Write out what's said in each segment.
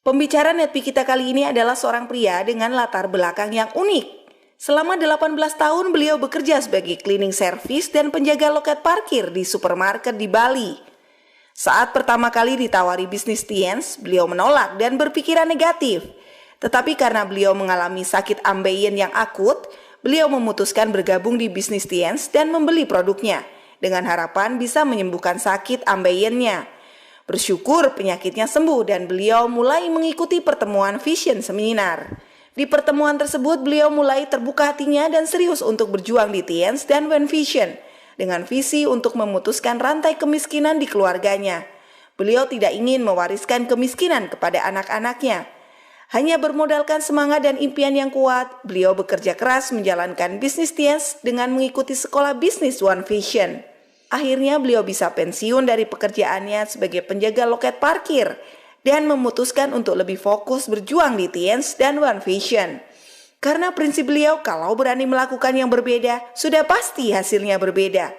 Pembicara Netpi kita kali ini adalah seorang pria dengan latar belakang yang unik. Selama 18 tahun beliau bekerja sebagai cleaning service dan penjaga loket parkir di supermarket di Bali. Saat pertama kali ditawari bisnis Tiens, beliau menolak dan berpikiran negatif. Tetapi karena beliau mengalami sakit ambeien yang akut, beliau memutuskan bergabung di bisnis Tiens dan membeli produknya, dengan harapan bisa menyembuhkan sakit ambeiennya. Bersyukur penyakitnya sembuh dan beliau mulai mengikuti pertemuan Vision Seminar. Di pertemuan tersebut beliau mulai terbuka hatinya dan serius untuk berjuang di Tiens dan One Vision dengan visi untuk memutuskan rantai kemiskinan di keluarganya. Beliau tidak ingin mewariskan kemiskinan kepada anak-anaknya. Hanya bermodalkan semangat dan impian yang kuat, beliau bekerja keras menjalankan bisnis Tiens dengan mengikuti sekolah bisnis One Vision. Akhirnya beliau bisa pensiun dari pekerjaannya sebagai penjaga loket parkir dan memutuskan untuk lebih fokus berjuang di Tiens dan One Vision. Karena prinsip beliau kalau berani melakukan yang berbeda, sudah pasti hasilnya berbeda.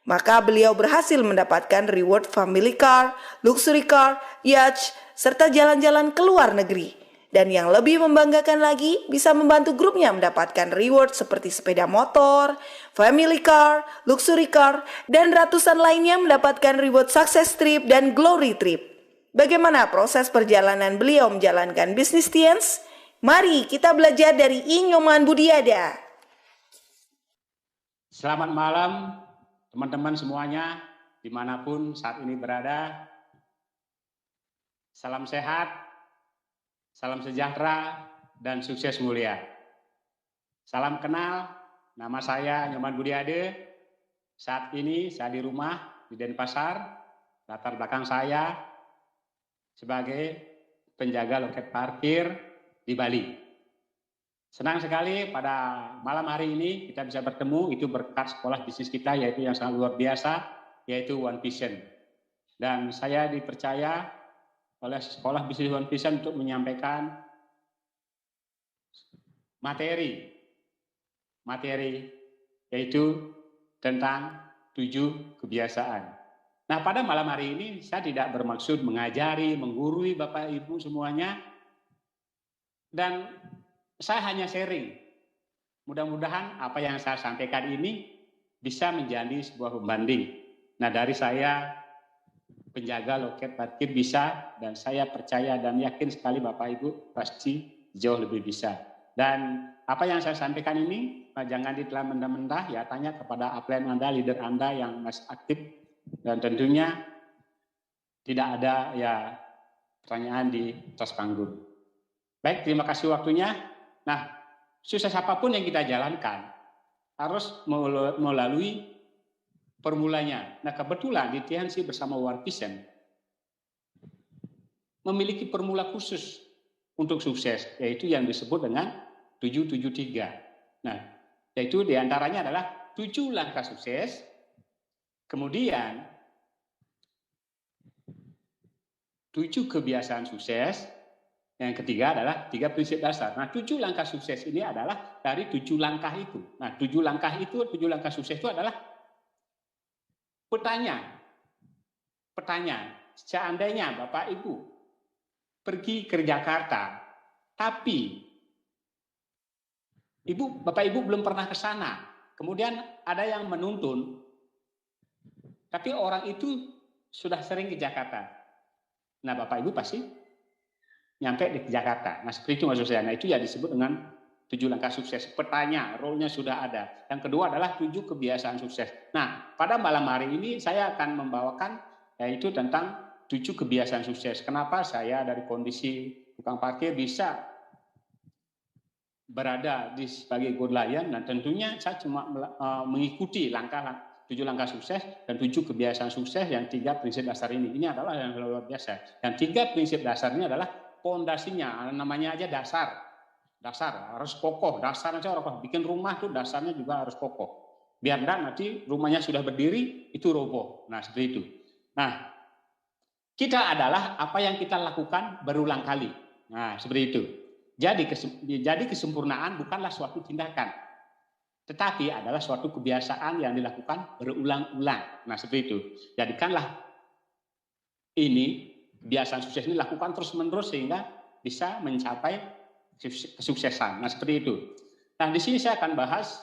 Maka beliau berhasil mendapatkan reward family car, luxury car, yacht, serta jalan-jalan ke luar negeri. Dan yang lebih membanggakan lagi, bisa membantu grupnya mendapatkan reward seperti sepeda motor, family car, luxury car, dan ratusan lainnya mendapatkan reward success trip dan glory trip. Bagaimana proses perjalanan beliau menjalankan bisnis Tiens? Mari kita belajar dari I Nyoman Budiada. Selamat malam teman-teman semuanya, dimanapun saat ini berada. Salam sehat. Salam sejahtera dan sukses mulia. Salam kenal, nama saya Nyoman Budiade. Saat ini saya di rumah di Denpasar. Latar belakang saya sebagai penjaga loket parkir di Bali. Senang sekali pada malam hari ini kita bisa bertemu, itu berkat sekolah bisnis kita yaitu yang sangat luar biasa, yaitu One Vision. Dan saya dipercaya oleh sekolah bisnis One Vision untuk menyampaikan materi yaitu tentang 7 kebiasaan. Nah, pada malam hari ini saya tidak bermaksud mengajari, menggurui Bapak Ibu semuanya, dan saya hanya sharing. Mudah-mudahan apa yang saya sampaikan ini bisa menjadi sebuah pembanding. Nah, dari saya penjaga loket parkir bisa, dan saya percaya dan yakin sekali Bapak Ibu pasti jauh lebih bisa. Dan apa yang saya sampaikan ini jangan ditelan mentah-mentah, ya tanya kepada upline Anda, leader Anda yang masih aktif, dan tentunya tidak ada ya pertanyaan di atas panggung. Baik, terima kasih waktunya. Nah, sukses apapun yang kita jalankan harus melalui formulanya. Nah, kebetulan di TNC bersama One Vision memiliki formula khusus untuk sukses, yaitu yang disebut dengan 773. Nah, yaitu diantaranya adalah 7 langkah sukses, kemudian 7 kebiasaan sukses, yang ketiga adalah 3 prinsip dasar. Nah, 7 langkah sukses ini adalah dari 7 langkah itu. Nah, 7 langkah sukses itu adalah pertanyaan, seandainya Bapak Ibu pergi ke Jakarta, tapi Bapak Ibu belum pernah ke sana, kemudian ada yang menuntun, tapi orang itu sudah sering ke Jakarta. Nah, Bapak Ibu pasti nyampe di Jakarta. Nah, seperti itu maksud saya. Nah, itu ya disebut dengan 7 langkah sukses. Petanya, role-nya sudah ada. Yang kedua adalah 7 kebiasaan sukses. Nah, pada malam hari ini saya akan membawakan yaitu tentang 7 kebiasaan sukses. Kenapa saya dari kondisi tukang parkir bisa berada sebagai good lion, dan tentunya saya cuma mengikuti 7 langkah sukses dan 7 kebiasaan sukses yang 3 prinsip dasar ini. Ini adalah yang luar biasa. Yang 3 prinsip dasarnya adalah pondasinya, namanya aja dasar harus kokoh, dasarnya harus kokoh. Bikin rumah tuh dasarnya juga harus kokoh. Biar nanti rumahnya sudah berdiri itu roboh. Nah, seperti itu. Nah, kita adalah apa yang kita lakukan berulang kali. Nah, seperti itu. Jadi kesempurnaan bukanlah suatu tindakan, tetapi adalah suatu kebiasaan yang dilakukan berulang-ulang. Nah, seperti itu. Jadikanlah ini kebiasaan sukses ini lakukan terus-menerus sehingga bisa mencapai kesuksesan. Nah, seperti itu. Nah, di sini saya akan bahas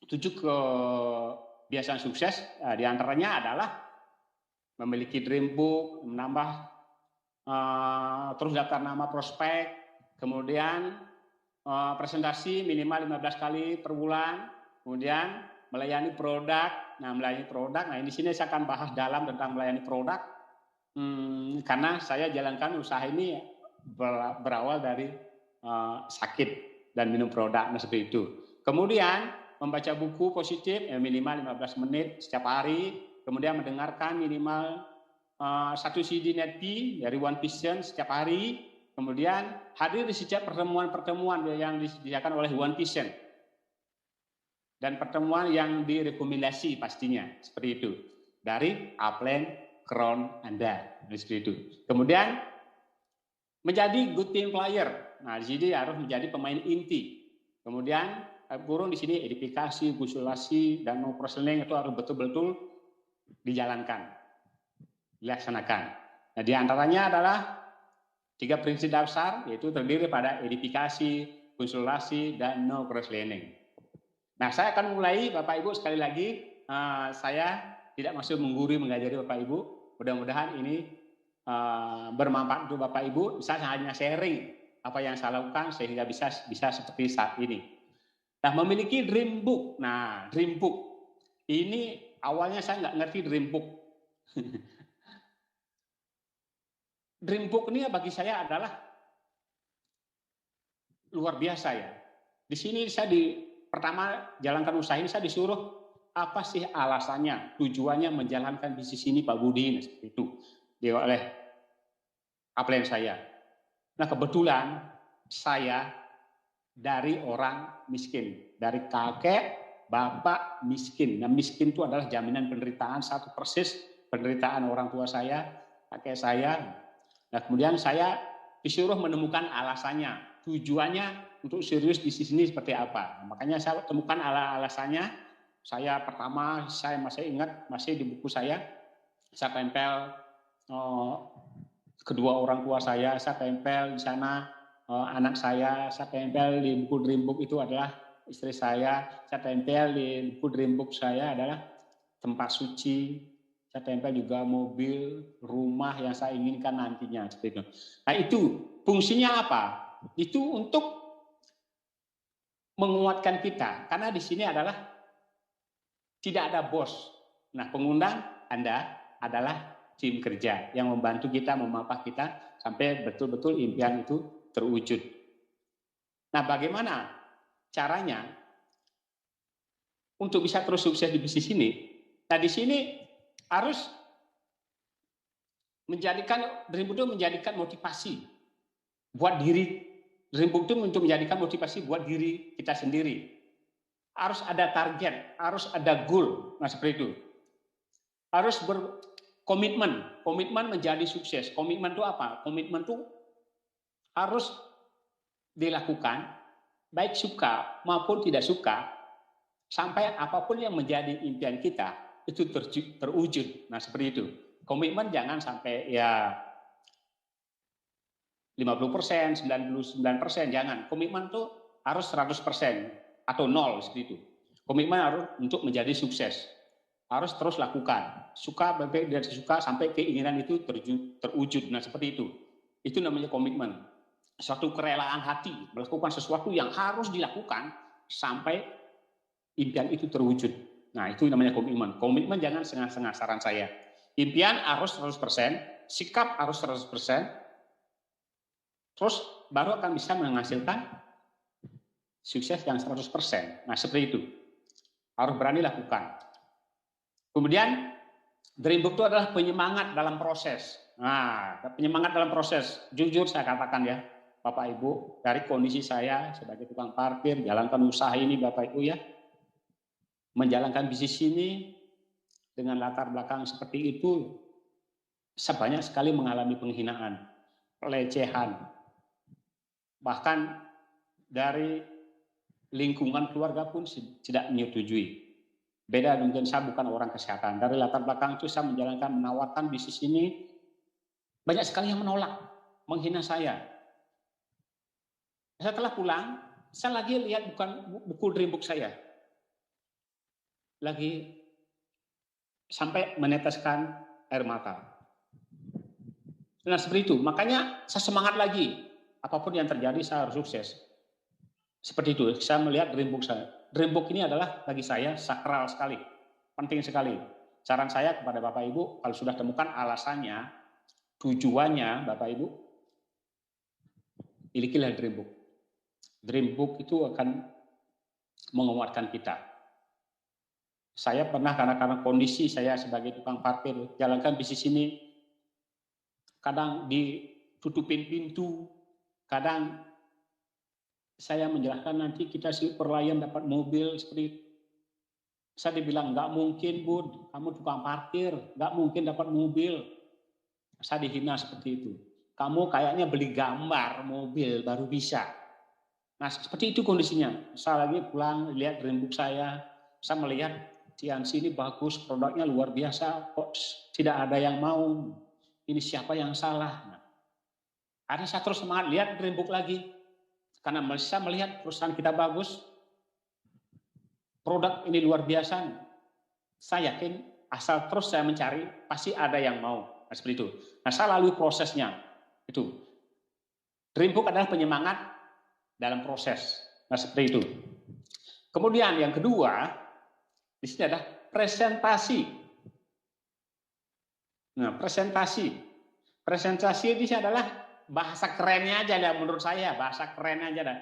7 kebiasaan sukses. Di antaranya adalah memiliki dream book, menambah terus daftar nama prospek, kemudian presentasi minimal 15 kali per bulan, kemudian melayani produk. Nah, melayani produk. Nah, di sini saya akan bahas dalam tentang melayani produk, karena saya jalankan usaha ini berawal dari sakit dan minum produk, nah seperti itu. Kemudian membaca buku positif minimal 15 menit setiap hari, kemudian mendengarkan minimal 1 CD Netpi dari One Vision setiap hari, kemudian hadir di setiap pertemuan-pertemuan yang disediakan oleh One Vision dan pertemuan yang direkomendasi pastinya, seperti itu, dari upline crown Anda, seperti itu. Kemudian menjadi good team player. Nah, di sini harus menjadi pemain inti. Kemudian burung di sini edifikasi, visualisasi, dan no-proseling itu harus betul-betul dijalankan, dilaksanakan. Nah, di antaranya adalah 3 prinsip dasar, yaitu terdiri pada edifikasi, visualisasi, dan no cross-learning. Nah, saya akan mulai, Bapak Ibu, sekali lagi, saya tidak maksud menggurui, mengajari Bapak Ibu. Mudah-mudahan ini bermanfaat untuk Bapak Ibu. Saya hanya sharing apa yang saya lakukan sehingga bisa seperti saat ini. Nah, memiliki dream book. Nah, dream book ini awalnya saya nggak ngerti dream book. Dream book ini bagi saya adalah luar biasa ya. Di sini saya pertama jalankan usaha ini, saya disuruh apa sih alasannya, tujuannya menjalankan bisnis ini Pak Budi, seperti itu oleh upline saya. Nah, kebetulan saya dari orang miskin, dari kakek bapak miskin. Nah, miskin itu adalah jaminan penderitaan, satu persis penderitaan orang tua saya, kakek saya. Nah, kemudian saya disuruh menemukan alasannya, tujuannya untuk serius bisnis ini seperti apa. Makanya saya temukan alasannya. Saya pertama, saya masih ingat, masih di buku saya tempel kedua orang tua saya tempel di sana, anak saya tempel di buku dream book itu adalah istri saya tempel di buku dream book saya adalah tempat suci, saya tempel juga mobil, rumah yang saya inginkan nantinya, seperti itu. Nah, itu fungsinya apa? Itu untuk menguatkan kita, karena di sini adalah tidak ada bos. Nah, pengundang Anda adalah tim kerja yang membantu kita, memapah kita sampai betul-betul impian itu terwujud. Nah, bagaimana caranya untuk bisa terus sukses di bisnis ini? Nah, di sini harus menjadikan dream book itu menjadikan motivasi buat diri. Dream book itu untuk menjadikan motivasi buat diri kita sendiri. Harus ada target, harus ada goal. Nah, seperti itu. Harus komitmen menjadi sukses. Komitmen itu apa? Komitmen itu harus dilakukan, baik suka maupun tidak suka, sampai apapun yang menjadi impian kita itu terwujud. Nah, seperti itu. Komitmen jangan sampai ya 50%, 99%, jangan. Komitmen itu harus 100% atau 0 seperti itu. Komitmen harus untuk menjadi sukses. Harus terus lakukan. Suka, baik dan suka sampai keinginan itu terwujud. Nah, seperti itu. Itu namanya komitmen. Suatu kerelaan hati melakukan sesuatu yang harus dilakukan sampai impian itu terwujud. Nah, itu namanya komitmen. Komitmen jangan setengah-setengah, saran saya. Impian harus 100%, sikap harus 100%, terus baru akan bisa menghasilkan sukses yang 100%. Nah, seperti itu. Harus berani lakukan. Kemudian, dream book itu adalah penyemangat dalam proses. Nah, penyemangat dalam proses. Jujur saya katakan ya, Bapak Ibu, dari kondisi saya sebagai tukang parkir, jalankan usaha ini Bapak Ibu ya, menjalankan bisnis ini dengan latar belakang seperti itu, sebanyak sekali mengalami penghinaan, pelecehan, bahkan dari lingkungan keluarga pun tidak menyetujui. Beda dengan saya bukan orang kesehatan. Dari latar belakang itu saya menawarkan bisnis ini, banyak sekali yang menolak, menghina saya. Setelah pulang, saya lagi lihat buku dream book saya. Lagi sampai meneteskan air mata. Nah, seperti itu. Makanya saya semangat lagi. Apapun yang terjadi, saya harus sukses. Seperti itu. Saya melihat dream book saya. Dream book ini adalah bagi saya sakral sekali. Penting sekali. Saran saya kepada Bapak Ibu, kalau sudah temukan alasannya, tujuannya, Bapak Ibu, milikilah dream book. Dream book itu akan menguatkan kita. Saya pernah karena kondisi saya sebagai tukang parkir, jalankan bisnis ini, kadang ditutupin pintu, kadang saya menjelaskan nanti kita super layan dapat mobil seperti itu. Saya dibilang, nggak mungkin Bud, kamu tukang parkir, nggak mungkin dapat mobil. Saya dihina seperti itu. Kamu kayaknya beli gambar mobil baru bisa. Nah, seperti itu kondisinya. Saya lagi pulang, lihat dream book saya melihat Tiansi ini bagus, produknya luar biasa, kok tidak ada yang mau. Ini siapa yang salah? Nah, akhirnya saya terus semangat lihat dream book lagi. Karena saya melihat perusahaan kita bagus, produk ini luar biasa. Saya yakin asal terus saya mencari, pasti ada yang mau. Nah, seperti itu. Nah, saya lalui prosesnya. Itu. Dream book adalah penyemangat dalam proses. Nah, seperti itu. Kemudian yang kedua, di sini adalah presentasi. Nah, presentasi. Presentasi ini adalah bahasa kerennya aja ya menurut saya, bahasa keren aja dah.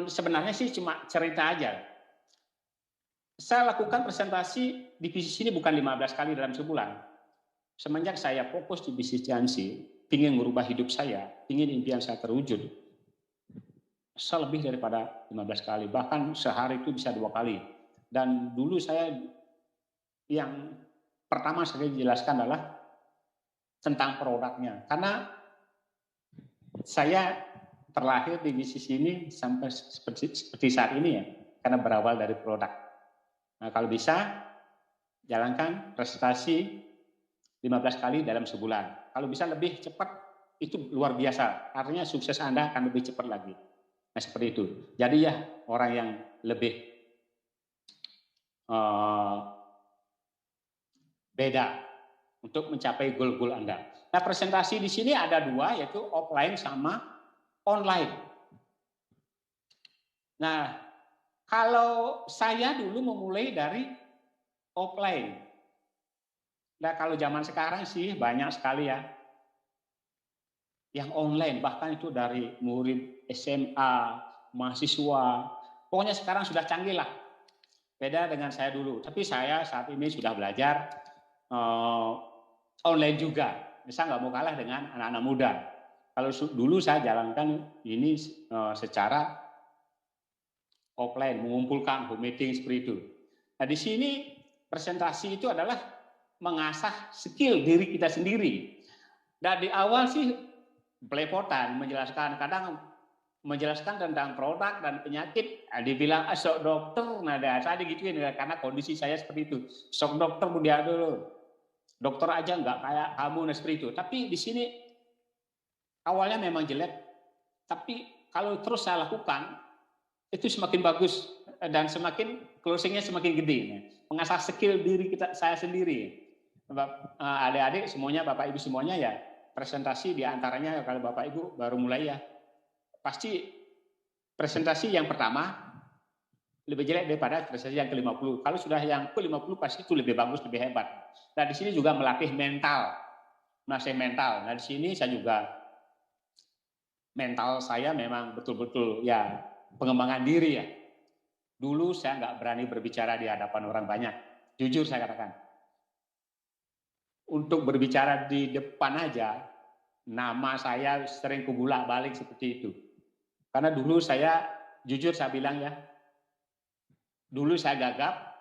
Sebenarnya sih cuma cerita aja. Saya lakukan presentasi di bisnis ini bukan 15 kali dalam sebulan. Semenjak saya fokus di bisnis Tiansi, ingin merubah hidup saya, ingin impian saya terwujud, saya lebih daripada 15 kali, bahkan sehari itu bisa 2 kali. Dan dulu saya yang pertama saya jelaskan adalah tentang produknya. Karena saya terlahir di bisnis ini sampai seperti saat ini ya, karena berawal dari produk. Nah, kalau bisa jalankan presentasi 15 kali dalam sebulan. Kalau bisa lebih cepat, itu luar biasa. Artinya sukses Anda akan lebih cepat lagi. Nah, seperti itu. Jadi ya, orang yang lebih beda untuk mencapai goal-goal Anda. Nah, presentasi di sini ada 2, yaitu offline sama online. Nah, kalau saya dulu memulai dari offline. Nah, kalau zaman sekarang sih banyak sekali ya yang online, bahkan itu dari murid SMA, mahasiswa. Pokoknya sekarang sudah canggih lah. Beda dengan saya dulu. Tapi saya saat ini sudah belajar online juga. Saya nggak mau kalah dengan anak-anak muda. Kalau dulu saya jalankan ini secara offline, mengumpulkan home meeting seperti itu. Nah, di sini presentasi itu adalah mengasah skill diri kita sendiri. Dan di awal sih belepotan menjelaskan, kadang menjelaskan tentang produk dan penyakit, dibilang sok dokter, nah saya digituin karena kondisi saya seperti itu. Sok dokter mudah dulu, dokter aja nggak kayak kamu, nah seperti itu. Tapi di sini awalnya memang jelek, tapi kalau terus saya lakukan itu semakin bagus dan semakin closingnya semakin gede. Mengasah skill diri saya sendiri. Adik-adik semuanya, Bapak Ibu semuanya ya, presentasi diantaranya kalau Bapak Ibu baru mulai ya, pasti presentasi yang pertama lebih jelek daripada presentasi yang ke-50. Kalau sudah yang ke-50 pasti itu lebih bagus, lebih hebat. Nah, di sini juga melatih mental. Masih mental. Nah, di sini saya juga mental saya memang betul-betul ya pengembangan diri ya. Dulu saya nggak berani berbicara di hadapan orang banyak. Jujur saya katakan. Untuk berbicara di depan aja, nama saya sering kubulak-balik seperti itu. Karena dulu saya, jujur saya bilang ya, dulu saya gagap,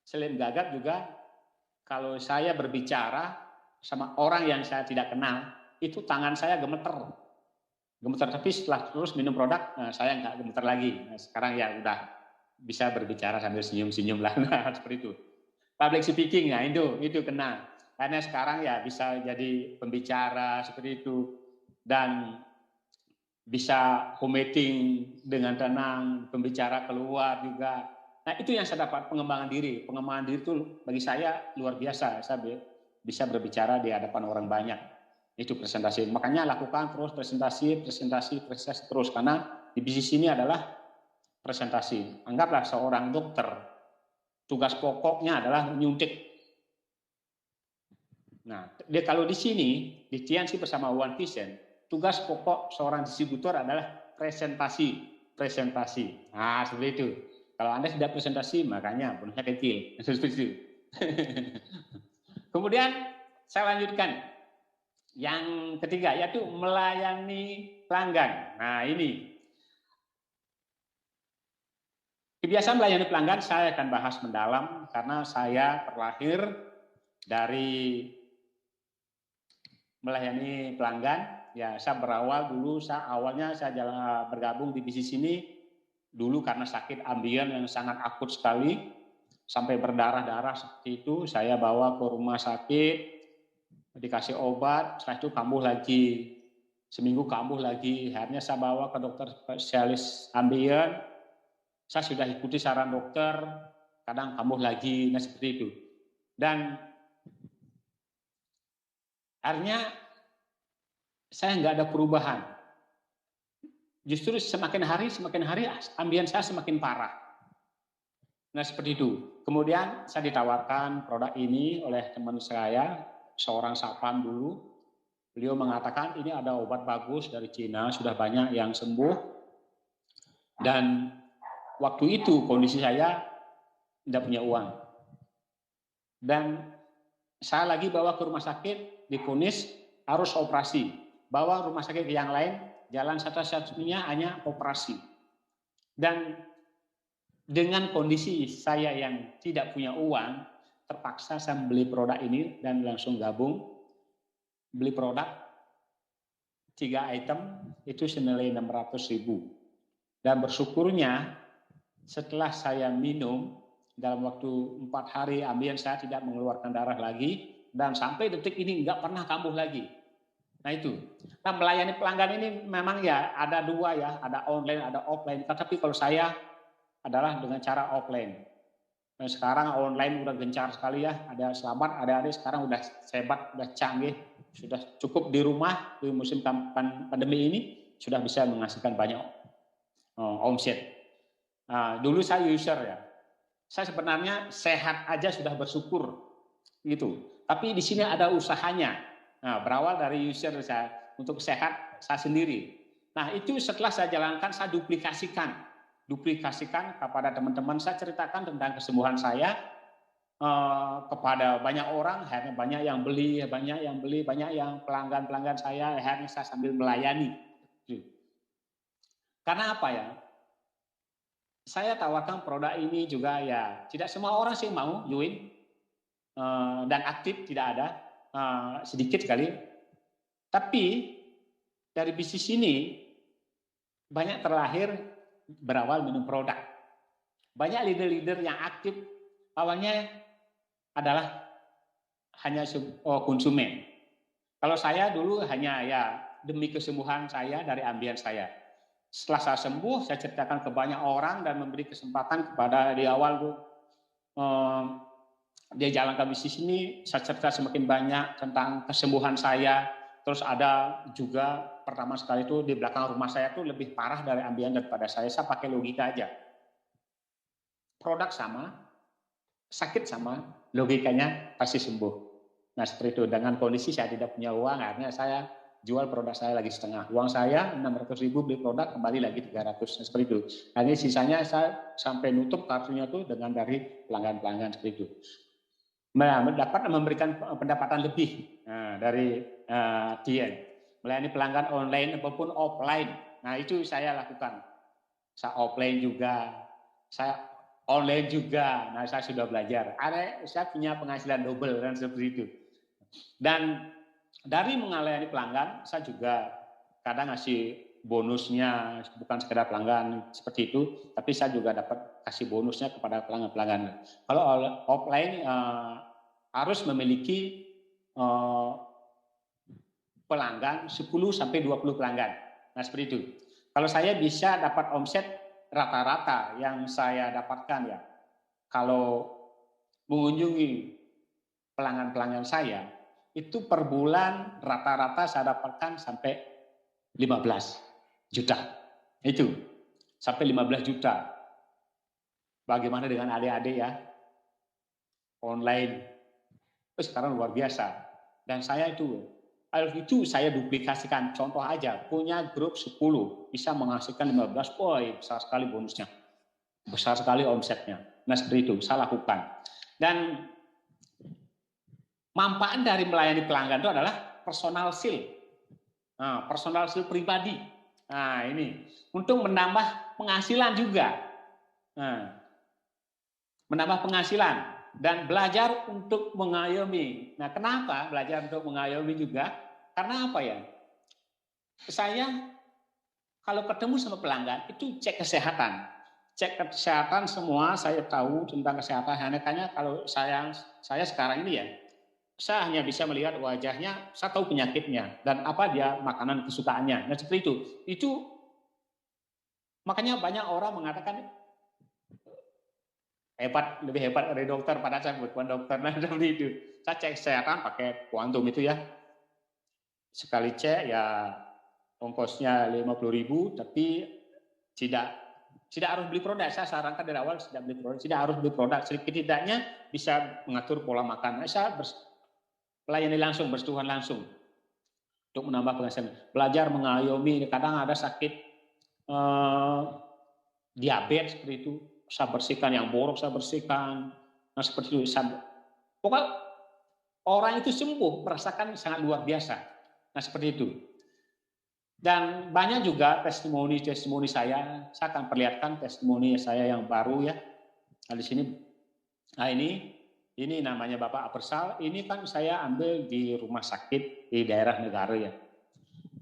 selain gagap juga, kalau saya berbicara sama orang yang saya tidak kenal, itu tangan saya gemeter. Gemeter, tapi setelah terus minum produk, saya nggak gemeter lagi. Nah, sekarang ya udah bisa berbicara sambil senyum-senyum lah, nah, seperti itu. Public speaking, ya itu kena. Karena sekarang ya bisa jadi pembicara seperti itu. Dan bisa home meeting dengan tenang, pembicara keluar juga. Nah, itu yang saya dapat, pengembangan diri. Pengembangan diri itu bagi saya luar biasa. Saya bisa berbicara di hadapan orang banyak. Itu presentasi. Makanya lakukan terus presentasi terus. Karena di bisnis ini adalah presentasi. Anggaplah seorang dokter, tugas pokoknya adalah menyuntik. Nah, kalau di sini, di TNC bersama One Vision, tugas pokok seorang distributor adalah presentasi. Nah, seperti itu. Kalau Anda tidak presentasi, makanya bonusnya kecil. Seperti itu. Kemudian saya lanjutkan. Yang ketiga, yaitu melayani pelanggan. Nah, ini. Kebiasaan melayani pelanggan saya akan bahas mendalam karena saya terlahir dari melayani pelanggan. Ya, saya berawal dulu, awalnya saya bergabung di bisnis ini dulu karena sakit ambien yang sangat akut sekali, sampai berdarah-darah seperti itu. Saya bawa ke rumah sakit, dikasih obat, setelah itu kambuh lagi. Seminggu kambuh lagi, akhirnya saya bawa ke dokter spesialis ambien. Saya sudah ikuti saran dokter, kadang kambuh lagi, nah seperti itu. Dan akhirnya saya nggak ada perubahan. Justru semakin hari ambien saya semakin parah. Nah seperti itu. Kemudian saya ditawarkan produk ini oleh teman saya, seorang satpam dulu. Beliau mengatakan ini ada obat bagus dari Cina, sudah banyak yang sembuh. Dan waktu itu kondisi saya tidak punya uang. Dan saya lagi bawa ke rumah sakit, divonis harus operasi. Bawa rumah sakit yang lain, jalan satu-satunya hanya operasi. Dan dengan kondisi saya yang tidak punya uang, terpaksa saya beli produk ini dan langsung gabung. Beli produk 3 item itu senilai 600.000. Dan bersyukurnya setelah saya minum dalam waktu 4 hari ambien saya tidak mengeluarkan darah lagi dan sampai detik ini nggak pernah kambuh lagi. Nah itu. Nah melayani pelanggan ini memang ya ada dua ya, ada online, ada offline. Tapi kalau saya adalah dengan cara offline. Nah, sekarang online udah gencar sekali ya. Ada selamat, ada adik sekarang udah hebat, udah canggih, sudah cukup di rumah di musim pandemi ini sudah bisa menghasilkan banyak omset. Nah, dulu saya user ya. Saya sebenarnya sehat aja sudah bersyukur gitu. Tapi di sini ada usahanya. Nah, berawal dari user saya untuk sehat saya sendiri. Nah, itu setelah saya jalankan saya duplikasikan kepada teman-teman, saya ceritakan tentang kesembuhan saya kepada banyak orang, akhirnya banyak yang beli, banyak yang pelanggan saya, akhirnya saya sambil melayani. Karena apa ya? Saya tawarkan produk ini juga ya, tidak semua orang sih mau join dan aktif, tidak ada, sedikit sekali. Tapi dari bisnis ini banyak terlahir berawal minum produk. Banyak leader-leader yang aktif awalnya adalah hanya konsumen. Kalau saya dulu hanya ya demi kesembuhan saya dari ambien saya. Setelah saya sembuh, saya ceritakan ke banyak orang dan memberi kesempatan kepada di awal dia jalankan bisnis ini, saya cerita semakin banyak tentang kesembuhan saya. Terus ada juga pertama sekali itu di belakang rumah saya tuh lebih parah dari ambien daripada saya pakai logika aja. Produk sama, sakit sama, logikanya pasti sembuh. Nah seperti itu, dengan kondisi saya tidak punya uang, akhirnya saya jual produk saya lagi setengah. Uang saya 600.000 beli produk, kembali lagi 300, seperti itu. Nah ini sisanya saya sampai nutup kartunya tuh dengan dari pelanggan-pelanggan seperti itu. Dapat memberikan pendapatan lebih dari TN. Melayani pelanggan online maupun offline. Nah itu saya lakukan. Saya offline juga, saya online juga. Nah saya sudah belajar. Saya punya penghasilan double dan seperti itu. Dan dari melayani pelanggan, saya juga kadang ngasih bonusnya, bukan sekedar pelanggan seperti itu, tapi saya juga dapat kasih bonusnya kepada pelanggan-pelanggan. Kalau offline harus memiliki pelanggan 10 sampai 20 pelanggan. Nah, seperti itu. Kalau saya bisa dapat omset rata-rata yang saya dapatkan ya, kalau mengunjungi pelanggan-pelanggan saya, itu per bulan rata-rata saya dapatkan sampai 15 juta. Itu, sampai 15 juta. Bagaimana dengan adik-adik ya? Online. Sekarang luar biasa. Dan saya itu saya duplikasikan. Contoh aja, punya grup 10, bisa menghasilkan 15 poin, besar sekali bonusnya. Besar sekali omsetnya. Nah, seperti itu, saya lakukan. Dan manfaat dari melayani pelanggan itu adalah personal seal. Nah, personal seal pribadi. Nah, ini untuk menambah penghasilan juga. Nah, menambah penghasilan dan belajar untuk mengayomi. Nah, kenapa belajar untuk mengayomi juga? Karena apa ya? Saya kalau ketemu sama pelanggan itu cek kesehatan. Cek kesehatan semua, saya tahu tentang kesehatan. Hanya kalau saya sekarang ini ya, saya hanya bisa melihat wajahnya, saya tahu penyakitnya dan apa dia makanan kesukaannya. Nah, seperti itu. Itu makanya banyak orang mengatakan hebat, lebih hebat dari dokter, padahal saya bukan dokter. Nah, seperti itu. Saya cek kesehatan pakai kuantum itu ya. Sekali cek ya ongkosnya 50.000, tapi tidak harus beli produk. Saya sarankan dari awal tidak harus beli produk. Setidaknya bisa mengatur pola makan. Saya melayani langsung, bersentuhan langsung untuk menambah penghasilan. Belajar mengayomi. Kadang ada sakit diabetes seperti itu. Saya bersihkan yang borok, saya bersihkan. Nah, seperti itu. Pokoknya orang itu sembuh, merasakan sangat luar biasa. Nah, seperti itu. Dan banyak juga testimoni saya akan perlihatkan testimoni saya yang baru ya. Nah, di sini, nah ini namanya Bapak Apersal. Ini kan saya ambil di rumah sakit di daerah negara ya.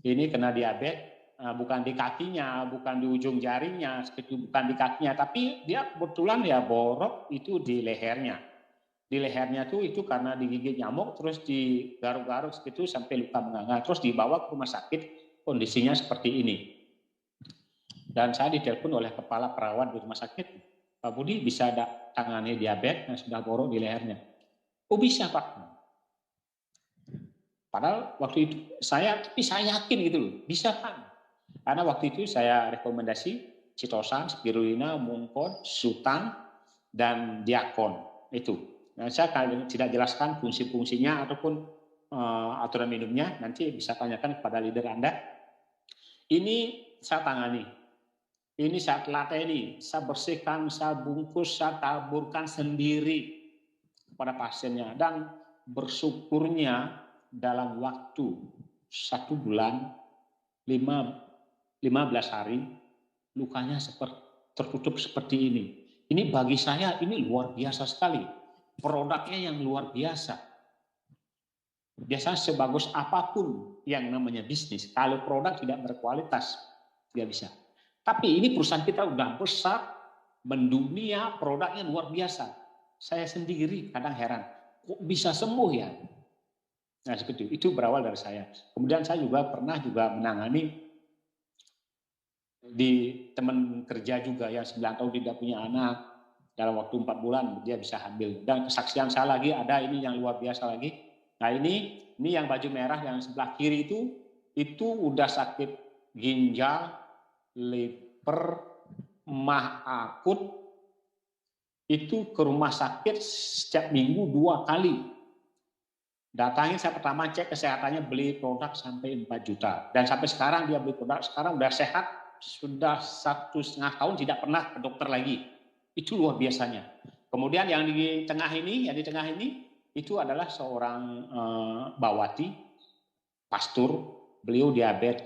Ini kena diabetes, bukan di kakinya, bukan di ujung jarinya, bukan di kakinya, tapi dia kebetulan ya borok itu di lehernya. Di lehernya itu karena digigit nyamuk, terus digaruk-garuk segitu sampai luka menganga, terus dibawa ke rumah sakit. Kondisinya seperti ini. Dan saya ditelepon oleh kepala perawat di rumah sakit, Pak Budi bisa tangani diabetes yang sudah borok di lehernya. Oh bisa Pak. Padahal waktu itu saya yakin gitu loh, bisa Pak. Karena waktu itu saya rekomendasi citosan, spirulina, mungkon, sutan, dan diakon itu. Nah, saya tidak jelaskan fungsi-fungsinya ataupun aturan minumnya, nanti bisa tanyakan kepada leader Anda. Ini saya tangani, ini saya telateni, saya bersihkan, saya bungkus, saya taburkan sendiri kepada pasiennya. Dan bersyukurnya dalam waktu 1 bulan 15 hari lukanya tertutup seperti ini. Ini bagi saya ini luar biasa sekali. Produknya yang luar biasa. Biasanya sebagus apapun yang namanya bisnis, kalau produk tidak berkualitas, tidak bisa. Tapi ini perusahaan kita udah besar, mendunia, produknya luar biasa. Saya sendiri kadang heran, kok bisa sembuh ya? Nah, seperti itu berawal dari saya. Kemudian saya juga pernah menangani di teman kerja juga yang 9 tahun tidak punya anak, dalam waktu 4 bulan dia bisa hamil. Dan kesaksian saya lagi ada ini yang luar biasa lagi. Nah, ini yang baju merah yang sebelah kiri itu udah sakit ginjal, liver, mah akut, itu ke rumah sakit setiap minggu 2 kali. Datangnya saya pertama cek kesehatannya, beli produk sampai 4 juta. Dan sampai sekarang dia beli produk, sekarang udah sehat, sudah 1,5 tahun tidak pernah ke dokter lagi. Itu luar biasanya. Kemudian yang di tengah ini itu adalah seorang bawati, pastor, beliau diabetes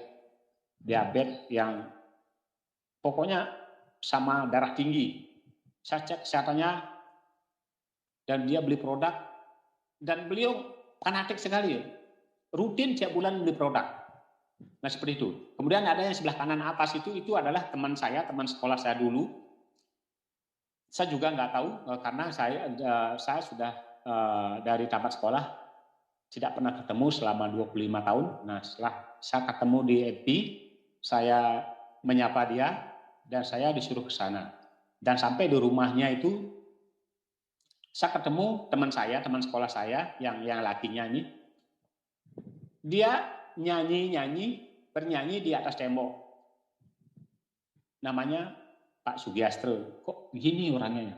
yang pokoknya sama darah tinggi. Saya cek kesehatannya dan dia beli produk dan beliau fanatik sekali, rutin tiap bulan beli produk. Nah, seperti itu. Kemudian ada yang sebelah kanan atas itu adalah teman saya, teman sekolah saya dulu. Saya juga nggak tahu karena saya sudah dari tamat sekolah tidak pernah ketemu selama 25 tahun. Nah, setelah saya ketemu di FB, saya menyapa dia dan saya disuruh ke sana. Dan sampai di rumahnya itu saya ketemu teman saya, teman sekolah saya yang lakinya ini. Dia bernyanyi di atas tembok. Namanya Pak Sugiastro. Kok gini orangnya?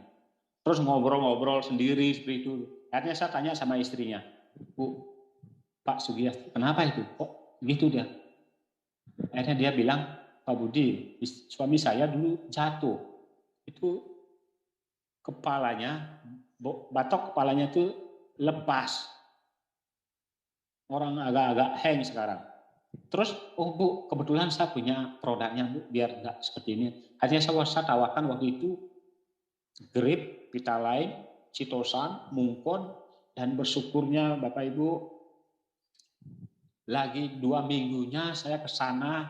Terus ngobrol-ngobrol sendiri seperti itu. Akhirnya saya tanya sama istrinya, Bu, Pak Sugiastro, kenapa itu? Kok gitu dia? Akhirnya dia bilang, Pak Budi, suami saya dulu jatuh. Itu kepalanya, batok kepalanya itu lepas. Orang agak-agak hang sekarang. Terus, oh Bu, kebetulan saya punya produknya Bu, biar nggak seperti ini. Akhirnya saya tawarkan waktu itu grip, Vitalain, Citosan, Mungkon, dan bersyukurnya Bapak Ibu, lagi 2 minggunya saya ke sana,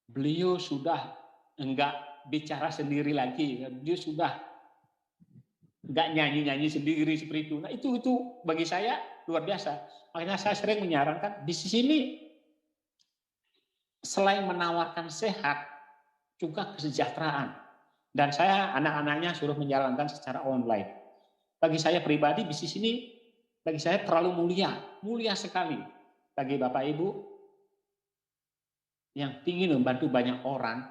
beliau sudah enggak bicara sendiri lagi, beliau sudah enggak nyanyi-nyanyi sendiri seperti itu. Nah itu bagi saya luar biasa. Makanya saya sering menyarankan di sini selain menawarkan sehat, juga kesejahteraan. Dan saya anak-anaknya suruh menjalankan secara online. Bagi saya pribadi bisnis ini bagi saya terlalu mulia sekali. Bagi Bapak Ibu yang ingin membantu banyak orang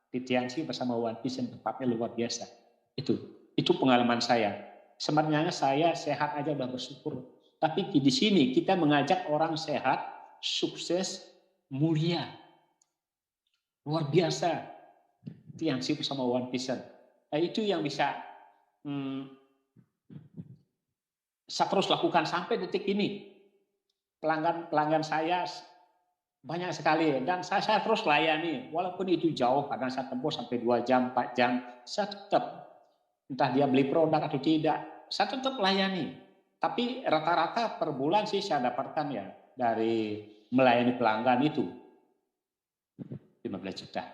di TNC bersama One Vision, tempatnya luar biasa. Itu pengalaman saya. Sebenarnya saya sehat aja udah bersyukur. Tapi di sini kita mengajak orang sehat, sukses, mulia. Luar biasa. TNC bersama One Vision. Nah, itu yang bisa saya terus lakukan sampai detik ini. Pelanggan saya banyak sekali dan saya terus layani walaupun itu jauh, kadang saya tempuh sampai 2 jam, 4 jam, saya tetap entah dia beli produk atau tidak, saya tetap layani. Tapi rata-rata per bulan sih saya dapatkan ya dari melayani pelanggan itu 15 juta.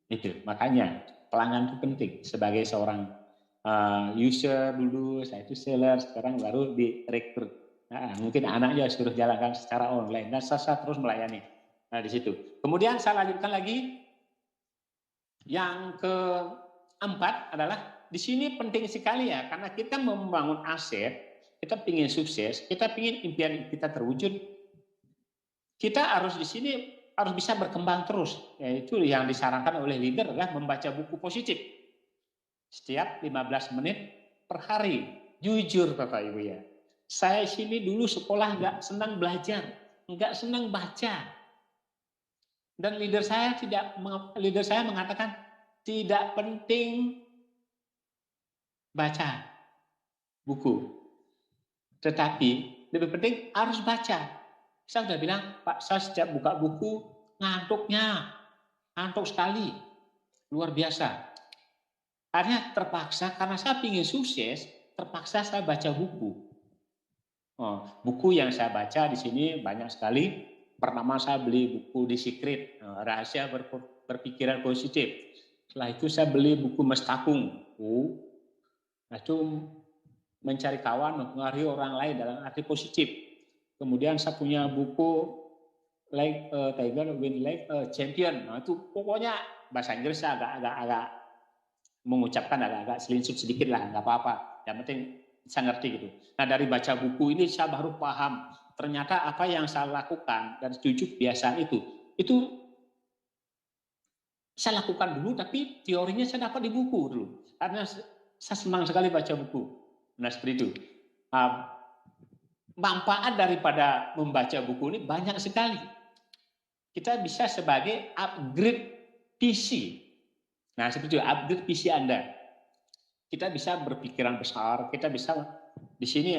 Itu makanya pelanggan itu penting. Sebagai seorang user dulu, saya itu seller, sekarang baru direkrut. Nah, mungkin anaknya suruh jalankan secara online dan saya terus melayani. Nah di situ. Kemudian saya lanjutkan lagi. Yang keempat adalah di sini penting sekali ya, karena kita membangun aset, kita ingin sukses, kita ingin impian kita terwujud. Kita harus di sini harus bisa berkembang terus. Yaitu yang disarankan oleh leader adalah membaca buku positif setiap 15 menit per hari. Jujur Bapak Ibu ya. Saya sini dulu sekolah nggak senang belajar, nggak senang baca. Dan leader saya mengatakan tidak penting baca buku, tetapi lebih penting harus baca. Saya sudah bilang, Pak, saya setiap buka buku ngantuk sekali, luar biasa. Akhirnya terpaksa karena saya ingin sukses, terpaksa saya baca buku. Buku yang saya baca di sini banyak sekali. Pertama saya beli buku The Secret, rahasia berpikiran positif. Setelah itu saya beli buku Mestakung. Itu mencari kawan, mempengaruhi orang lain dalam arti positif. Kemudian saya punya buku Like Tiger Win Like Champion. Nah, itu pokoknya bahasa Inggris saya agak mengucapkan agak selinsut sedikit lah, nggak apa-apa. Yang penting saya ngerti gitu. Nah dari baca buku ini saya baru paham ternyata apa yang saya lakukan dan 7 kebiasaan itu saya lakukan dulu, tapi teorinya saya dapat di buku dulu. Karena saya senang sekali baca buku. Nah seperti itu. Manfaat daripada membaca buku ini banyak sekali. Kita bisa sebagai upgrade PC. Nah seperti itu, upgrade PC Anda. Kita bisa berpikiran besar, kita bisa di sini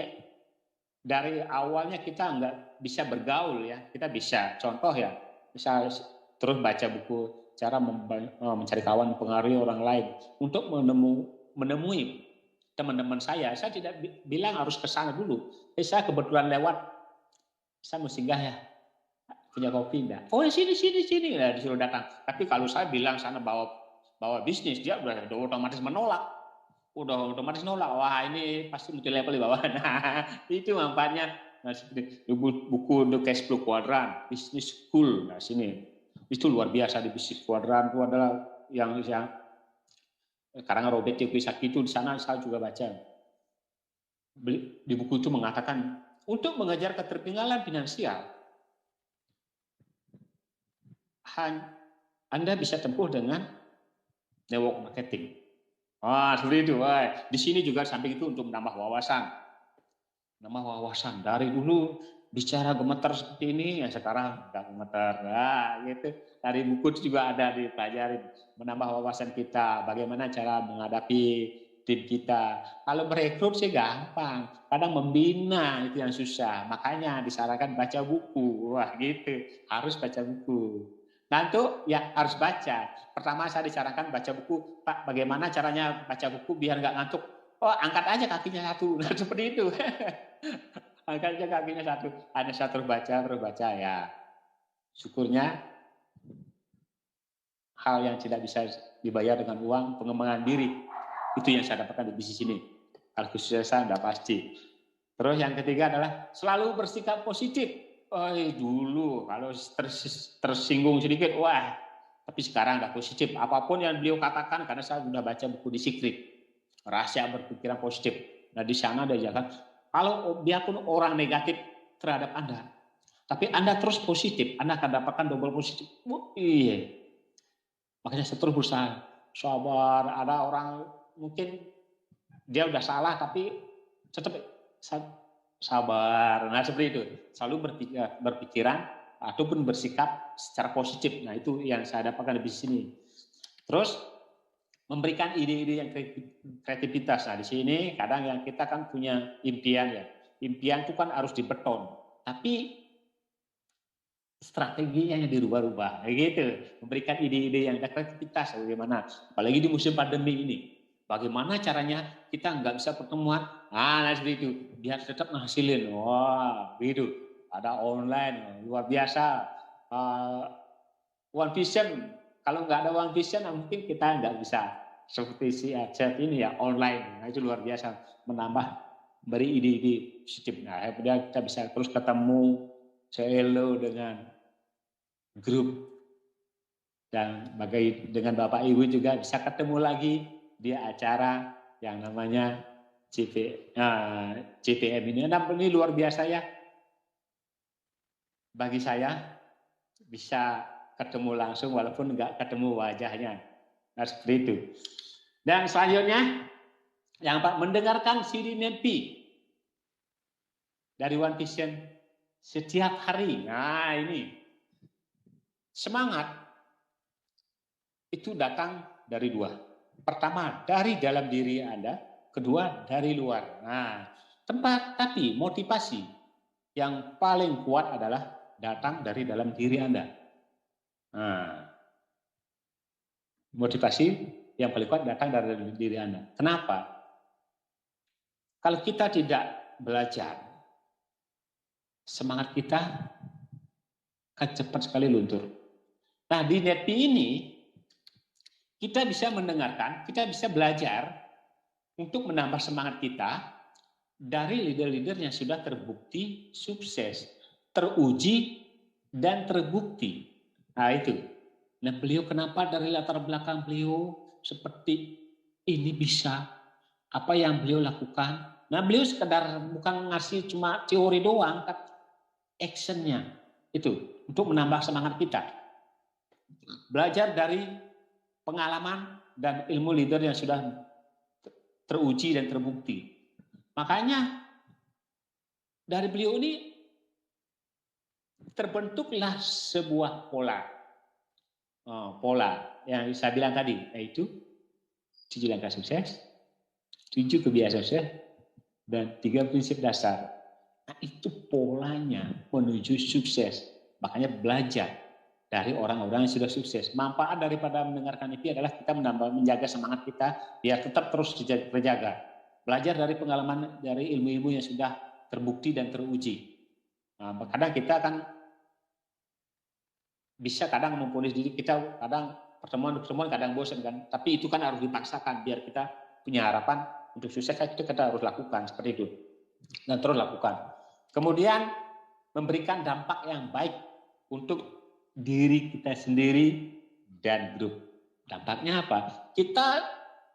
dari awalnya kita nggak bisa bergaul ya, kita bisa contoh ya, bisa terus baca buku cara mencari kawan, mempengaruhi orang lain untuk menemui teman-teman saya tidak bilang harus ke sana dulu. Saya kebetulan lewat, saya mau singgah ya, punya kopi enggak? Oh sini, nah, disuruh datang. Tapi kalau saya bilang sana bawa bisnis, dia udah otomatis menolak. Udah otomatis nolak, wah ini pasti multi level di bawah. Nah itu manfaatnya. Nah seperti buku The Cash Flow Quadrant, Business School. Nah sini Itu luar biasa di bisnis kuadran itu adalah yang karangan Robert Kiyosaki itu di sana saya juga baca. Di buku itu mengatakan untuk mengejar ketertinggalan finansial Anda bisa tempuh dengan network marketing. Seperti itu. Di sini juga samping itu untuk menambah wawasan. Dari dulu bicara gemeter seperti ini, ya sekarang nggak gemeter. Gitu. Dari buku itu juga ada dipelajari, menambah wawasan kita, bagaimana cara menghadapi tim kita. Kalau merekrut sih gampang, kadang membina itu yang susah. Makanya disarankan baca buku. Gitu, harus baca buku. Nah itu ya harus baca. Pertama saya disarankan baca buku. Pak, bagaimana caranya baca buku biar nggak ngantuk? Angkat aja kakinya satu. Nah, seperti itu. Angkat aja kakinya satu. Hanya satu terbaca ya. Syukurnya hal yang tidak bisa dibayar dengan uang, pengembangan diri. Itu yang saya dapatkan di bisnis ini. Kalau kesuksesan sudah pasti. Terus yang ketiga adalah selalu bersikap positif. Dulu kalau tersinggung sedikit, tapi sekarang udah positif. Apapun yang beliau katakan, karena saya sudah baca buku di Secret, rahasia berpikiran positif. Nah di sana ada jangan, kalau biarpun orang negatif terhadap Anda, tapi Anda terus positif, Anda akan dapatkan double positif. Iya. Makanya saya terus berusaha sabar. Ada orang mungkin dia udah salah tapi tetap sabar. Nah seperti itu, selalu berpikiran ataupun bersikap secara positif. Nah itu yang saya dapatkan di sini. Terus memberikan ide-ide yang kreativitas. Nah di sini kadang yang kita kan punya impian ya. Impian itu kan harus dibeton. Tapi strateginya yang dirubah-rubah, gitu. Memberikan ide-ide yang ada kreativitas, bagaimana? Apalagi di musim pandemi ini. Bagaimana caranya kita nggak bisa pertemuan? Nah seperti itu, biar tetap menghasilin. Gitu. Ada online, luar biasa. One Vision, kalau nggak ada One Vision, mungkin kita nggak bisa seperti si chat ini ya, online. Nah, itu luar biasa, menambah, beri ide-ide positif. Nah, kita bisa terus ketemu, hello dengan grup, dan dengan Bapak Ibu juga bisa ketemu lagi di acara yang namanya CPM ini. Ini luar biasa ya. Bagi saya bisa ketemu langsung walaupun nggak ketemu wajahnya. Nah seperti itu. Dan selanjutnya yang Pak mendengarkan CD Nempi dari One Vision setiap hari. Nah ini semangat itu datang dari dua. Pertama dari dalam diri Anda, kedua dari luar. Nah tapi motivasi yang paling kuat adalah datang dari dalam diri Anda. Nah, motivasi yang paling kuat datang dari diri Anda. Kenapa? Kalau kita tidak belajar, semangat kita akan cepat sekali luntur. Nah, di Netpi ini kita bisa mendengarkan, kita bisa belajar untuk menambah semangat kita dari leader-leader yang sudah terbukti sukses, teruji dan terbukti. Nah itu. Nah beliau kenapa dari latar belakang beliau seperti ini bisa, apa yang beliau lakukan. Nah beliau sekedar bukan ngasih cuma teori doang, tapi actionnya itu untuk menambah semangat kita. Belajar dari pengalaman dan ilmu leader yang sudah teruji dan terbukti. Makanya dari beliau ini terbentuklah sebuah pola yang saya bilang tadi, yaitu 7 langkah sukses, 7 kebiasaan sukses, dan 3 prinsip dasar. Nah, itu polanya menuju sukses. Makanya belajar dari orang-orang yang sudah sukses. Manfaat daripada mendengarkan itu adalah kita menjaga semangat kita biar tetap terus terjaga. Belajar dari pengalaman, dari ilmu-ilmu yang sudah terbukti dan teruji. Nah, kadang kita akan bisa memponis diri kita, kadang pertemuan kadang bosan kan, tapi itu kan harus dipaksakan biar kita punya harapan untuk sukses. Itu kita harus lakukan seperti itu dan terus lakukan. Kemudian memberikan dampak yang baik untuk diri kita sendiri dan grup. Dampaknya apa? Kita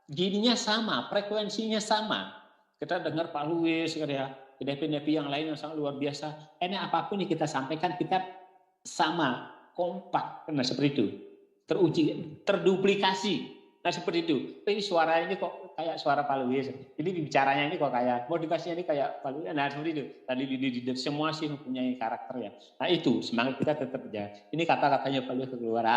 gininya sama, frekuensinya sama. Kita dengar Pak Luis, ya, nepi-nepi yang lain yang sangat luar biasa. Ini apapun yang kita sampaikan, kita sama, kompak. Nah, seperti itu. Teruji, terduplikasi. Nah, seperti itu. Ini suaranya ini kok kayak suara Pak Luis. Ini bicaranya ini kok kayak, motivasinya ini kayak Pak Luis. Nah, seperti itu. Tadi di semua sih mempunyai karakter ya. Nah, itu semangat kita tetap aja. Ini kata-katanya Pak Luis keluar.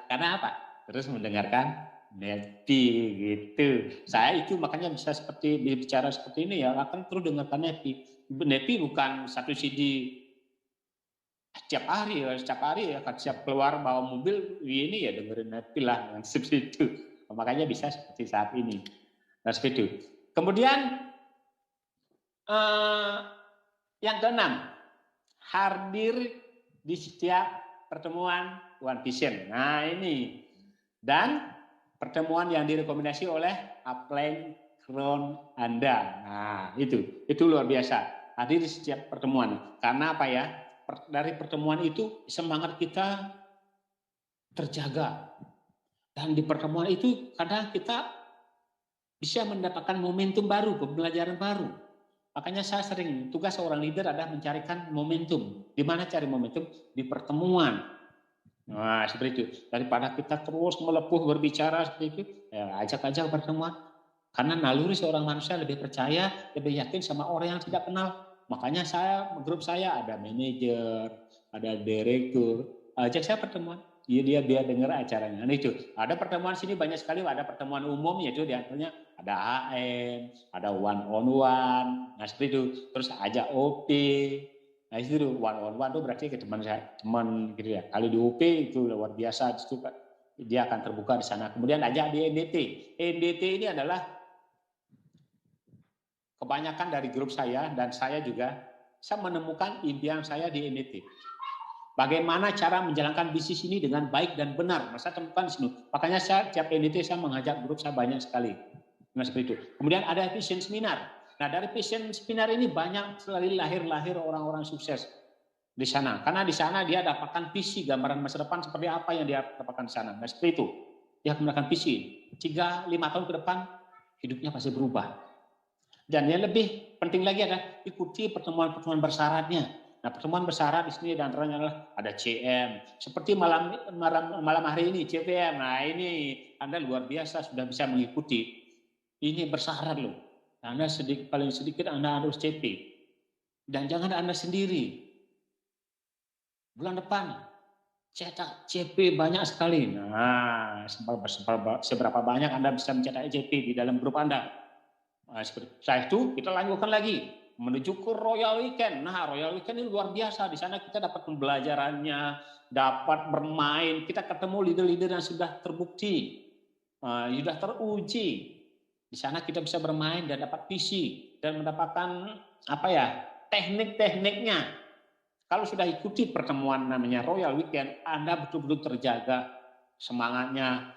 Karena apa? Terus mendengarkan Nepi gitu. Saya itu makanya bisa seperti bicara seperti ini ya, akan terus dengarkan Nepi. Nepi bukan satu CD setiap hari ya, setiap keluar bawa mobil ini ya dengerin Nepi lah, seperti itu. Makanya bisa seperti saat ini. Nah, seperti itu. Kemudian yang keenam, hadir di setiap pertemuan One Vision. Nah, ini. Dan pertemuan yang direkomendasi oleh upline crown Anda. Nah, itu luar biasa. Hadir di setiap pertemuan. Karena apa ya? Dari pertemuan itu semangat kita terjaga. Dan di pertemuan itu kadang kita bisa mendapatkan momentum baru, pembelajaran baru. Makanya saya sering, tugas seorang leader adalah mencarikan momentum. Di mana cari momentum? Di pertemuan. Nah, seperti itu. Daripada kita terus melepuh berbicara seperti itu, ya, ajak pertemuan. Karena naluri seorang manusia lebih percaya, lebih yakin sama orang yang tidak kenal. Makanya grup saya ada manajer, ada direktur, ajak saya pertemuan. Dia dengar acaranya. Nah, itu. Ada pertemuan sini banyak sekali, ada pertemuan umum, yaitu diantaranya ada HM, ada one on one. Nah, seperti itu. Terus ajak OP. Nah, itu one on one itu berarti ke teman gitu ya. Kalau di UP itu luar biasa, itu dia akan terbuka di sana. Kemudian ajak di NDT. NDT ini adalah kebanyakan dari grup saya dan saya juga, saya menemukan impian saya di NDT. Bagaimana cara menjalankan bisnis ini dengan baik dan benar. Saya temukan di sini. Makanya saya tiap NDT saya mengajak grup saya banyak sekali. Nah, seperti itu. Kemudian ada vision seminar. Nah, dari vision seminar ini banyak sekali lahir orang-orang sukses di sana. Karena di sana dia dapatkan visi, gambaran masa depan seperti apa yang dia dapatkan di sana. Nah, seperti itu. Dia mendapatkan visi. 3-5 tahun ke depan, hidupnya pasti berubah. Dan yang lebih penting lagi adalah ikuti pertemuan-pertemuan bersyaratnya. Nah, pertemuan bersyarat di sini dan antaranya adalah ada CM. Seperti malam hari ini, CPM. Nah, ini Anda luar biasa sudah bisa mengikuti. Ini bersyarat loh. Anda paling sedikit Anda harus CP. Dan jangan Anda sendiri. Bulan depan cetak CP banyak sekali. Nah, seberapa banyak Anda bisa mencetak CP di dalam grup Anda. Nah, setelah itu kita lanjutkan lagi menuju ke Royal Weekend. Nah, Royal Weekend ini luar biasa. Di sana kita dapat pembelajarannya, dapat bermain. Kita ketemu leader-leader yang sudah terbukti, sudah teruji. Di sana kita bisa bermain dan dapat visi dan mendapatkan teknik-tekniknya. Kalau sudah ikuti pertemuan namanya Royal Weekend, Anda betul-betul terjaga semangatnya,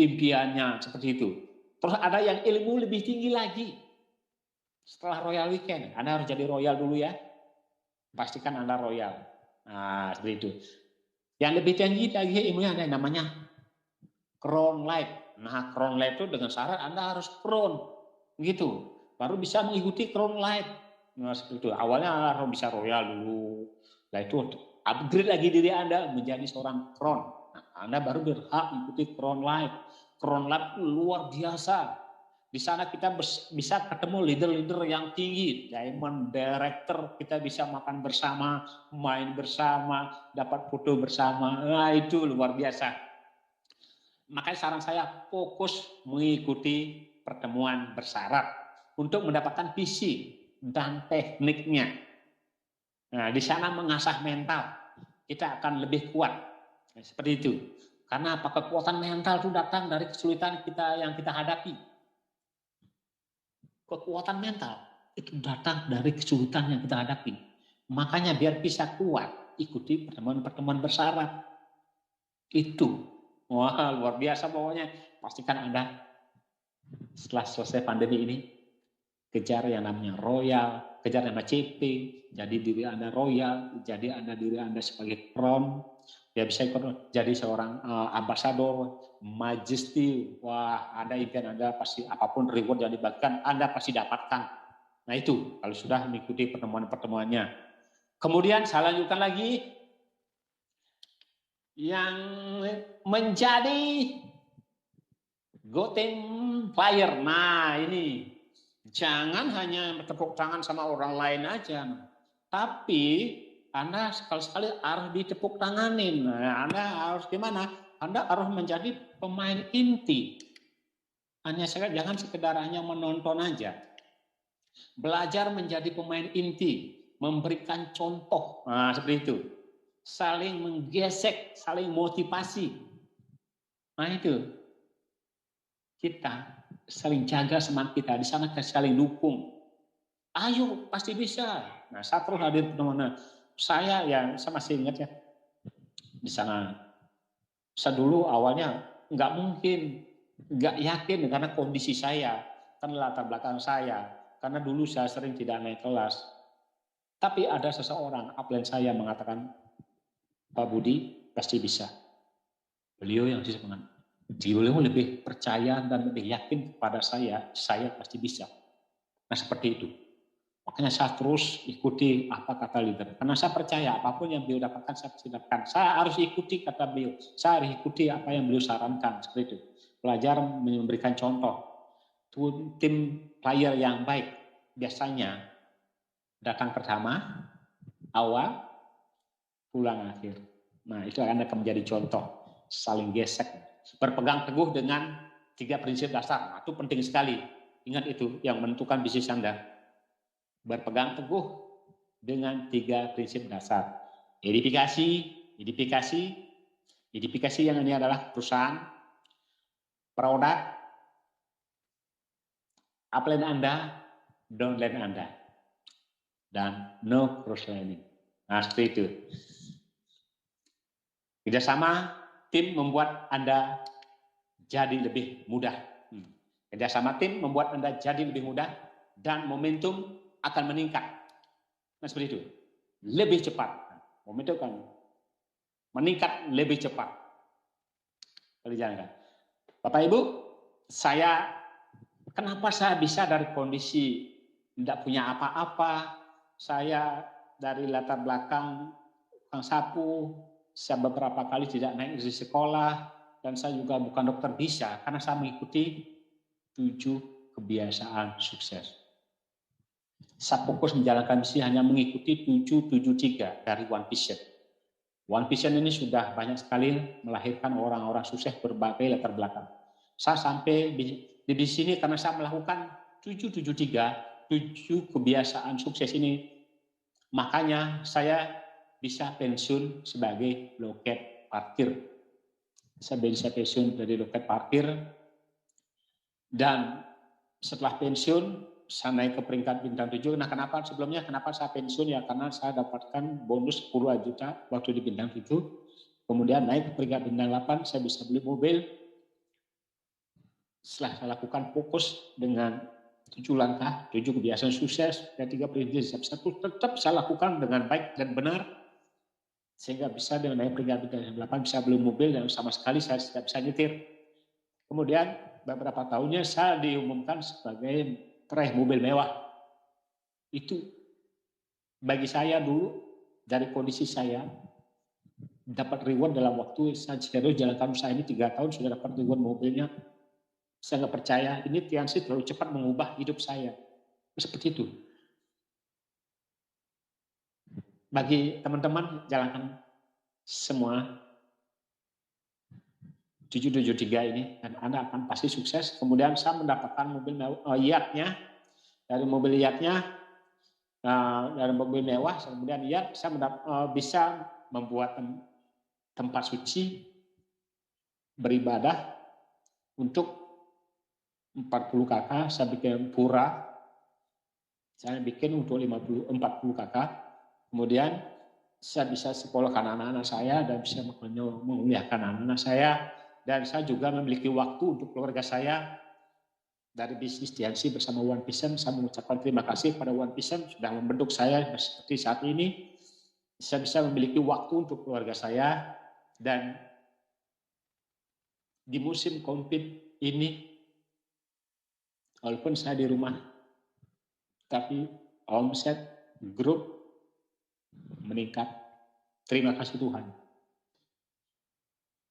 impiannya seperti itu. Terus ada yang ilmu lebih tinggi lagi. Setelah Royal Weekend, Anda harus jadi royal dulu ya. Pastikan Anda royal. Nah, seperti itu. Yang lebih tinggi lagi ilmunya ada yang namanya Crown Light. Nah, Crown Light itu dengan syarat Anda harus crown. Gitu. Baru bisa mengikuti Crown Light. Nah, seperti itu. Awalnya Anda harus bisa royal dulu. Nah, itu upgrade lagi diri Anda menjadi seorang crown. Nah, Anda baru berhak mengikuti Crown Light. Crown Light luar biasa. Di sana kita bisa ketemu leader-leader yang tinggi, diamond director, kita bisa makan bersama, main bersama, dapat foto bersama. Nah, itu luar biasa. Makanya saran saya fokus mengikuti pertemuan bersyarat untuk mendapatkan visi dan tekniknya. Nah, di sana mengasah mental, kita akan lebih kuat. Seperti itu. Karena apa? Kekuatan mental itu datang dari kesulitan yang kita hadapi. Kekuatan mental itu datang dari kesulitan yang kita hadapi. Makanya biar bisa kuat, ikuti pertemuan-pertemuan bersyarat. Itu. Wah, luar biasa pokoknya. Pastikan Anda setelah selesai pandemi ini kejar yang namanya royal, kejar nama CP, jadi diri Anda royal, jadi diri Anda sebagai crown, ya bisa ikut jadi seorang ambasador, majesty, wah Anda impian Anda pasti apapun reward yang dibagikan Anda pasti dapatkan. Nah itu kalau sudah mengikuti pertemuan-pertemuannya. Kemudian saya lanjutkan lagi yang menjadi Goten Flyer. Nah ini jangan hanya bertepuk tangan sama orang lain aja, tapi Anda sekali-sekali harus ditepuk tanganin. Nah, Anda harus gimana? Anda harus menjadi pemain inti. Hanya jangan sekedar hanya menonton aja. Belajar menjadi pemain inti, memberikan contoh. Nah, seperti itu. Saling menggesek, saling motivasi. Nah, itu. Kita saling jaga semangat kita. Di sana kita saling dukung. Ayo, pasti bisa. Nah, saya terus hadir teman-teman. Saya masih ingat ya. Di sana. Saya dulu awalnya nggak mungkin, nggak yakin karena kondisi saya, kan latar belakang saya. Karena dulu saya sering tidak naik kelas. Tapi ada seseorang, upline saya mengatakan, Pak Budi pasti bisa. Beliau yang semangat. Beliau lebih percaya dan lebih yakin kepada saya pasti bisa. Nah seperti itu. Makanya saya terus ikuti apa kata leader. Karena saya percaya apapun yang beliau dapatkan saya pasti dapatkan. Saya harus ikuti kata beliau. Saya harus ikuti apa yang beliau sarankan. Seperti itu. Belajar memberikan contoh. Tim player yang baik biasanya datang pertama, awal, pulang akhir. Nah itu akan menjadi contoh. Saling gesek. Berpegang teguh dengan 3 prinsip dasar. Nah, itu penting sekali. Ingat itu yang menentukan bisnis Anda. Berpegang teguh dengan 3 prinsip dasar. Edifikasi yang ini adalah perusahaan, produk, upline Anda, downline Anda, dan no cross-lining. Nah, seperti itu. Kerjasama tim membuat Anda jadi lebih mudah. Kerjasama tim membuat Anda jadi lebih mudah dan momentum akan meningkat. Nah seperti itu. Lebih cepat. Momentum akan meningkat lebih cepat. Kerjaan. Bapak Ibu, kenapa saya bisa dari kondisi tidak punya apa-apa, saya dari latar belakang tukang sapu, saya beberapa kali tidak naik di sekolah, dan saya juga bukan dokter bisa, karena saya mengikuti 7 kebiasaan sukses. Saya fokus menjalankan misi hanya mengikuti 773 dari One Vision. One Vision ini sudah banyak sekali melahirkan orang-orang sukses berbagai latar belakang. Saya sampai di sini karena saya melakukan 773, 7 kebiasaan sukses ini. Makanya saya bisa pensiun sebagai loket parkir. Saya bisa pensiun dari loket parkir, dan setelah pensiun saya naik ke peringkat bintang 7. Nah kenapa saya pensiun ya, karena saya dapatkan bonus 10 juta waktu di bintang 7. Kemudian naik ke peringkat bintang 8, saya bisa beli mobil. Setelah saya lakukan fokus dengan 7 langkah, 7 kebiasaan sukses, dan 3 prinsip tetap saya lakukan dengan baik dan benar, sehingga bisa dengan naik peringkat bintang 8 bisa beli mobil dan sama sekali saya tidak bisa nyetir. Kemudian beberapa tahunnya saya diumumkan sebagai peraih mobil mewah. Itu bagi saya dulu dari kondisi saya dapat reward dalam waktu saya jalankan usaha ini 3 tahun sudah dapat reward mobilnya. Saya nggak percaya ini Tiansi terlalu cepat mengubah hidup saya. Seperti itu. Bagi teman-teman jalankan semua 773 ini dan Anda akan pasti sukses. Kemudian saya mendapatkan mobil yachtnya, dari mobil yachtnya, dari mobil mewah, kemudian yacht saya bisa membuat tempat suci beribadah untuk 40 kakak. Saya bikin pura, saya bikin untuk 40 kakak. Kemudian saya bisa sekolahkan anak-anak saya dan bisa menguliahkan anak-anak saya, dan saya juga memiliki waktu untuk keluarga saya. dari bisnis TNC bersama One Vision. Saya mengucapkan terima kasih pada One Vision sudah membentuk saya seperti saat ini. Saya bisa memiliki waktu untuk keluarga saya, dan di musim COVID ini, walaupun saya di rumah, tapi omset grup meningkat. Terima kasih Tuhan.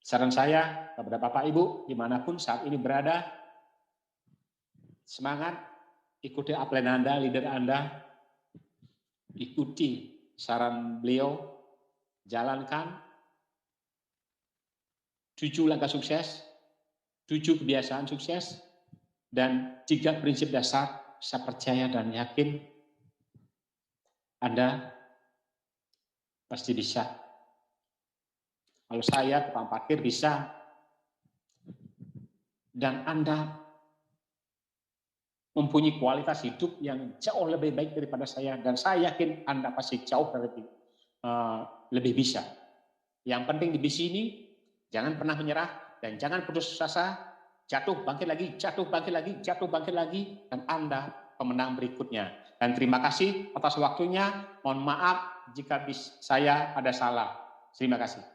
Saran saya kepada Bapak Ibu dimanapun saat ini berada, semangat, ikuti upline Anda, leader Anda, ikuti saran beliau, jalankan 7 langkah sukses, 7 kebiasaan sukses, dan 3 prinsip dasar. Saya percaya dan yakin Anda pasti bisa. Kalau saya tukang parkir bisa, dan Anda mempunyai kualitas hidup yang jauh lebih baik daripada saya, dan saya yakin Anda pasti jauh lebih bisa. Yang penting di sini, jangan pernah menyerah dan jangan putus asa. Jatuh bangkit lagi, jatuh bangkit lagi, jatuh bangkit lagi, dan Anda pemenang berikutnya. Dan terima kasih atas waktunya. Mohon maaf jika saya ada salah. Terima kasih.